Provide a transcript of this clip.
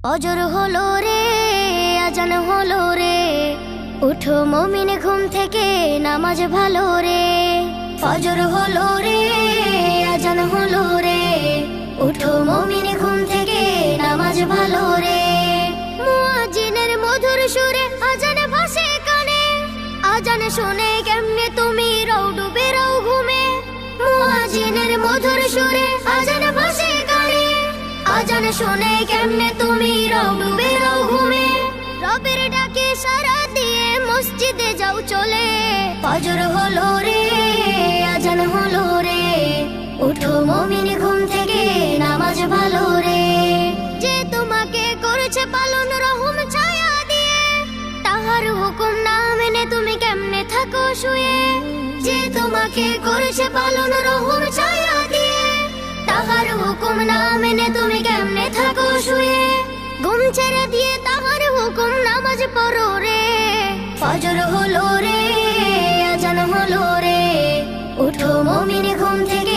ফজর হলো রে, আজান হলো রে, উঠো মুমিন ঘুম থেকে, নামাজ ভালো রে। ফজর হলো রে, আজান হলো রে, উঠো মুমিন ঘুম থেকে, নামাজ ভালো রে। মুয়াজ্জিনের মধুর সুরে আজান ভাসে কানে, আজান শুনে কেমনে তুমি রও ডুবে রও ঘুমে। মুয়াজ্জিনের মধুর সুরে আজান ভাসে কানে, আজান শুনে কেমনে তুমি রও ডুবে রও ঘুমে। রবের ডাকে সাড়া দিয়ে মসজিদে যাও চলে। ফজর হলো রে, আজান হলো রে, উঠো মুমিন ঘুম থেকে, নামাজ ভালো রে। যে তোমাকে করেছে পালন রহম ছায়া দিয়ে, তাহার হুকুম না মেনে তুমি কেমনে থাকো শুয়ে। যে তোমাকে করেছে পালন রহম ছায়া দিয়ে, তাহার হুকুম না মেনে তুমি কেমনে থাকো শুয়ে। ঘুম ছেড়ে দিয়ে তাহার হুকুম নামাজ পড়ো রে। ফজর হলো রে, আজান হলো রে, উঠো মুমিন ঘুম থেকে,